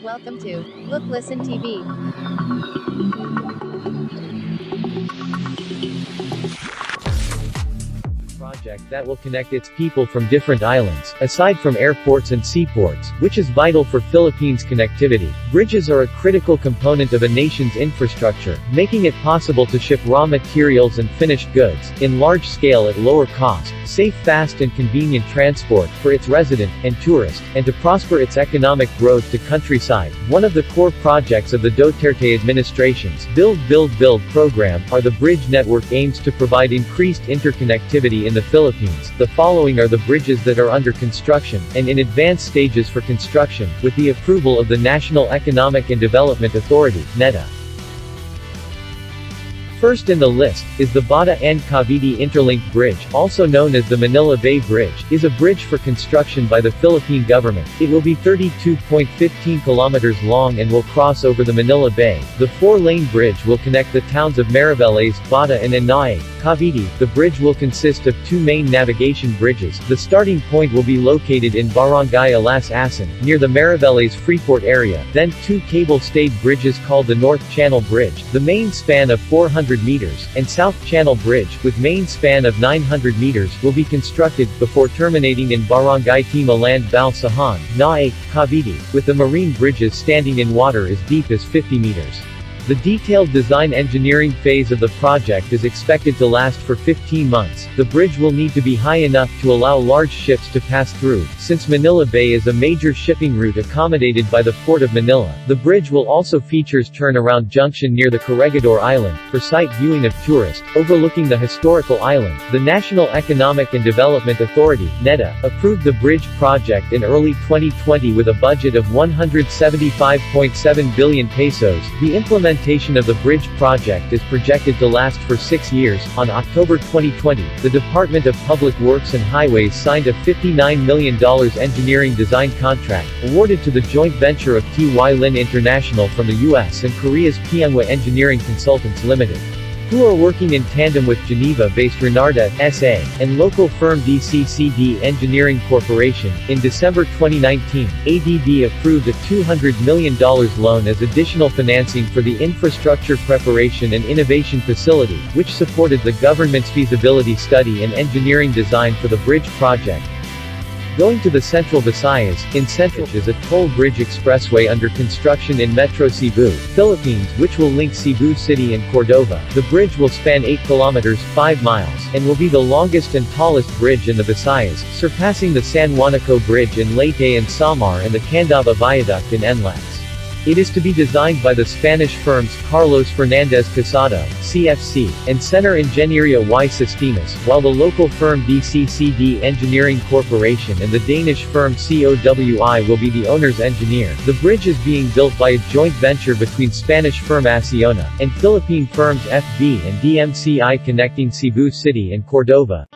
Welcome to Look Listen TV. Project that will connect its people from different islands, aside from airports and seaports, which is vital for Philippines' connectivity. Bridges are a critical component of a nation's infrastructure, making it possible to ship raw materials and finished goods, in large scale at lower cost, safe, fast and convenient transport, for its resident, and tourist, and to prosper its economic growth to countryside. One of the core projects of the Duterte administration's Build Build Build program are the bridge network aims to provide increased interconnectivity in the Philippines. The following are the bridges that are under construction, and in advanced stages for construction, with the approval of the National Economic and Development Authority, NEDA. First in the list, is the Bata and Cavite Interlinked Bridge, also known as the Manila Bay Bridge, is a bridge for construction by the Philippine government. It will be 32.15 kilometers long and will cross over the Manila Bay. The 4-lane bridge will connect the towns of Mariveles, Bata and Inae, Cavite. The bridge will consist of 2 main navigation bridges. The starting point will be located in Barangay Alas-Asin, near the Mariveles Freeport area, then 2 cable-stayed bridges called the North Channel Bridge, the main span of 400 meters, and South Channel Bridge, with main span of 900 meters, will be constructed, before terminating in Barangay Timaland Balsahan, Nae, Cavite, with the marine bridges standing in water as deep as 50 meters. The detailed design engineering phase of the project is expected to last for 15 months. The bridge will need to be high enough to allow large ships to pass through, since Manila Bay is a major shipping route accommodated by the Port of Manila. The bridge will also features turnaround junction near the Corregidor Island, for sight viewing of tourists, overlooking the historical island. The National Economic and Development Authority, NEDA, approved the bridge project in early 2020 with a budget of 175.7 billion pesos. The implementation of the bridge project is projected to last for 6 years. On October 2020, the Department of Public Works and Highways signed a $59 million engineering design contract, awarded to the joint venture of T.Y. Lin International from the U.S. and Korea's Pyeongwa Engineering Consultants Limited, who are working in tandem with Geneva-based Renarda, S.A., and local firm DCCD Engineering Corporation. In December 2019, ADB approved a $200 million loan as additional financing for the Infrastructure Preparation and Innovation Facility, which supported the government's feasibility study and engineering design for the bridge project. Going to the Central Visayas, in Central is a toll bridge expressway under construction in Metro Cebu, Philippines, which will link Cebu City and Cordova. The bridge will span 8 kilometers, 5 miles, and will be the longest and tallest bridge in the Visayas, surpassing the San Juanico Bridge in Leyte and Samar and the Candaba Viaduct in NLEX. It is to be designed by the Spanish firms Carlos Fernandez Casado, CFC, and Center Ingeniería y Sistemas, while the local firm DCCD Engineering Corporation and the Danish firm COWI will be the owner's engineer. The bridge is being built by a joint venture between Spanish firm Acciona, and Philippine firms FB and DMCI connecting Cebu City and Cordova.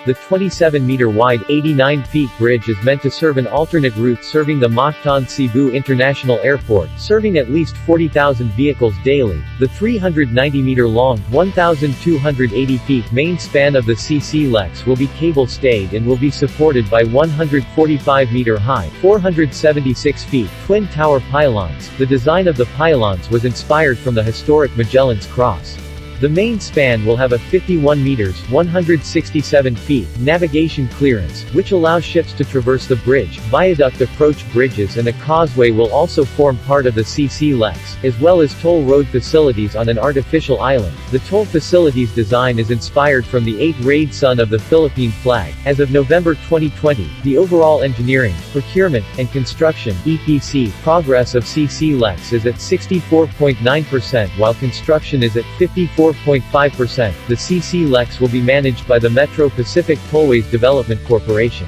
The 27-meter-wide, 89-feet bridge is meant to serve an alternate route serving the Mactan Cebu International Airport, serving at least 40,000 vehicles daily. The 390-meter-long, 1,280-feet main span of the TPLEX will be cable-stayed and will be supported by 145-meter-high, 476-feet, twin-tower pylons. The design of the pylons was inspired from the historic Magellan's Cross. The main span will have a 51 meters, 167 feet, navigation clearance, which allows ships to traverse the bridge. Viaduct approach bridges and a causeway will also form part of the TPLEX, as well as toll road facilities on an artificial island. The toll facilities design is inspired from the 8-rayed sun of the Philippine flag. As of November 2020, the overall engineering, procurement, and construction (EPC) progress of TPLEX is at 64.9%, while construction is at 54.5%. The TPLEX will be managed by the Metro Pacific Tollways Development Corporation.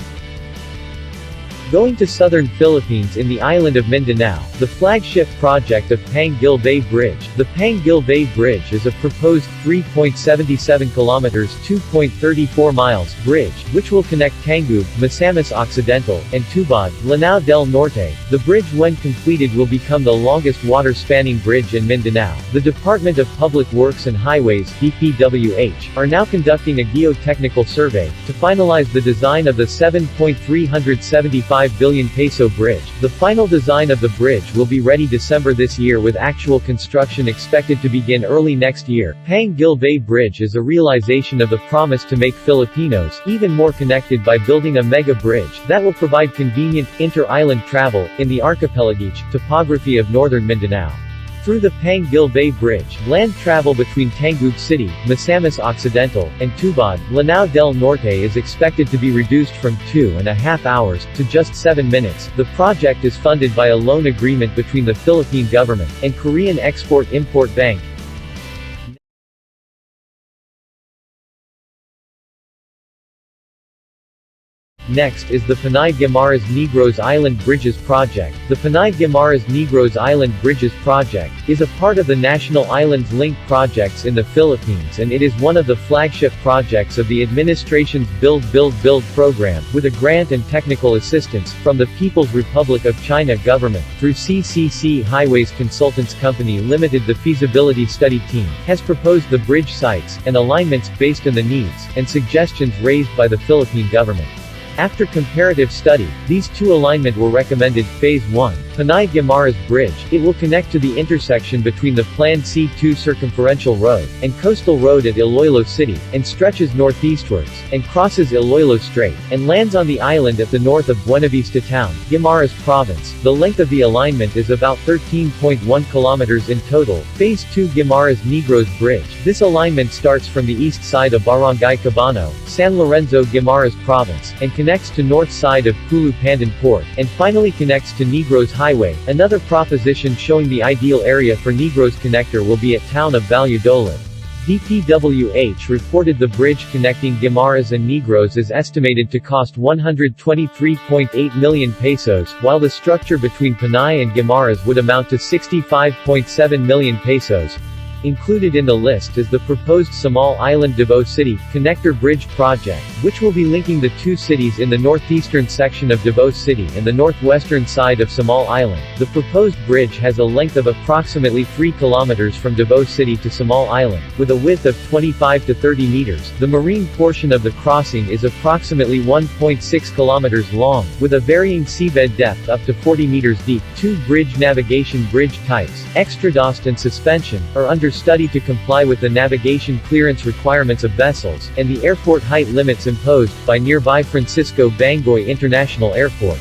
Going to southern Philippines in the island of Mindanao, the flagship project of Panguil Bay Bridge. The Panguil Bay Bridge is a proposed 3.77 kilometers (2.34 miles) bridge, which will connect Tangub, Misamis Occidental, and Tubod, Lanao del Norte. The bridge, when completed, will become the longest water-spanning bridge in Mindanao. The Department of Public Works and Highways, DPWH, are now conducting a geotechnical survey, to finalize the design of the 7.375 1.25 billion peso bridge. The final design of the bridge will be ready December this year with actual construction expected to begin early next year. Pang-Gil-Bay Bridge is a realization of the promise to make Filipinos even more connected by building a mega bridge that will provide convenient, inter-island travel, in the archipelagic topography of northern Mindanao. Through the Pang-Gil-Bay Bridge, land travel between Tangub City, Misamis Occidental, and Tubod, Lanao del Norte is expected to be reduced from 2.5 hours to just 7 minutes. The project is funded by a loan agreement between the Philippine government and Korean Export-Import Bank. Next is the Panay-Guimaras Negros Island Bridges Project. The Panay-Guimaras Negros Island Bridges Project is a part of the National Islands Link projects in the Philippines, and it is one of the flagship projects of the administration's Build program, with a grant and technical assistance from the People's Republic of China government. Through CCC Highways Consultants Company Limited, the feasibility study team has proposed the bridge sites and alignments based on the needs and suggestions raised by the Philippine government. After comparative study, these two alignment were recommended. Phase 1, Panay-Guimaras Bridge. It will connect to the intersection between the planned C2 Circumferential Road and Coastal Road at Iloilo City, and stretches northeastwards, and crosses Iloilo Strait, and lands on the island at the north of Buenavista Town, Guimaras Province. The length of the alignment is about 13.1 kilometers in total. Phase 2 Guimaras Negros Bridge. This alignment starts from the east side of Barangay Cabano, San Lorenzo, Guimaras Province, and connects to north side of Pulu Pandan Port, and finally connects to Negros Highway. Another proposition showing the ideal area for Negros connector will be at town of Valladolid. DPWH reported the bridge connecting Guimaras and Negros is estimated to cost 123.8 million pesos, while the structure between Panay and Guimaras would amount to 65.7 million pesos. Included in the list is the proposed Samal Island Davao City Connector Bridge project, which will be linking the two cities in the northeastern section of Davao City and the northwestern side of Samal Island. The proposed bridge has a length of approximately 3 kilometers from Davao City to Samal Island, with a width of 25 to 30 meters. The marine portion of the crossing is approximately 1.6 kilometers long, with a varying seabed depth up to 40 meters deep. Two bridge navigation bridge types, extradosed and suspension, are under study to comply with the navigation clearance requirements of vessels, and the airport height limits imposed by nearby Francisco Bangoy International Airport.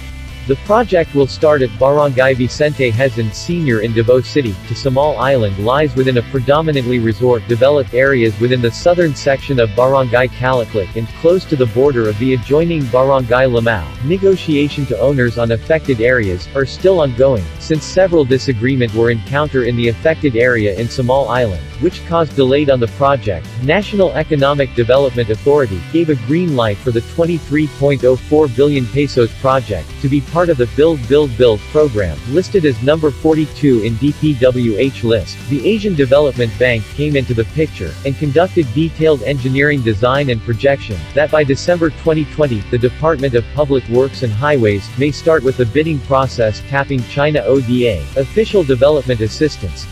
The project will start at Barangay Vicente Hezon Sr. in Davao City. To Samal Island lies within a predominantly resort-developed areas within the southern section of Barangay Calaclic and close to the border of the adjoining Barangay Lamao. Negotiation to owners on affected areas are still ongoing, since several disagreements were encountered in the affected area in Samal Island, which caused delayed on the project. National Economic Development Authority gave a green light for the 23.04 billion pesos project to be part of the Build program, listed as number 42 in DPWH list. The Asian Development Bank came into the picture, and conducted detailed engineering design and projection, that by December 2020, the Department of Public Works and Highways may start with the bidding process tapping China ODA, Official Development Assistance.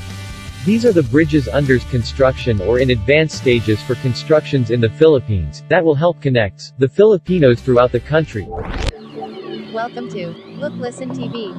These are the bridges under construction or in advanced stages for constructions in the Philippines, that will help connect the Filipinos throughout the country. Welcome to Look Listen TV.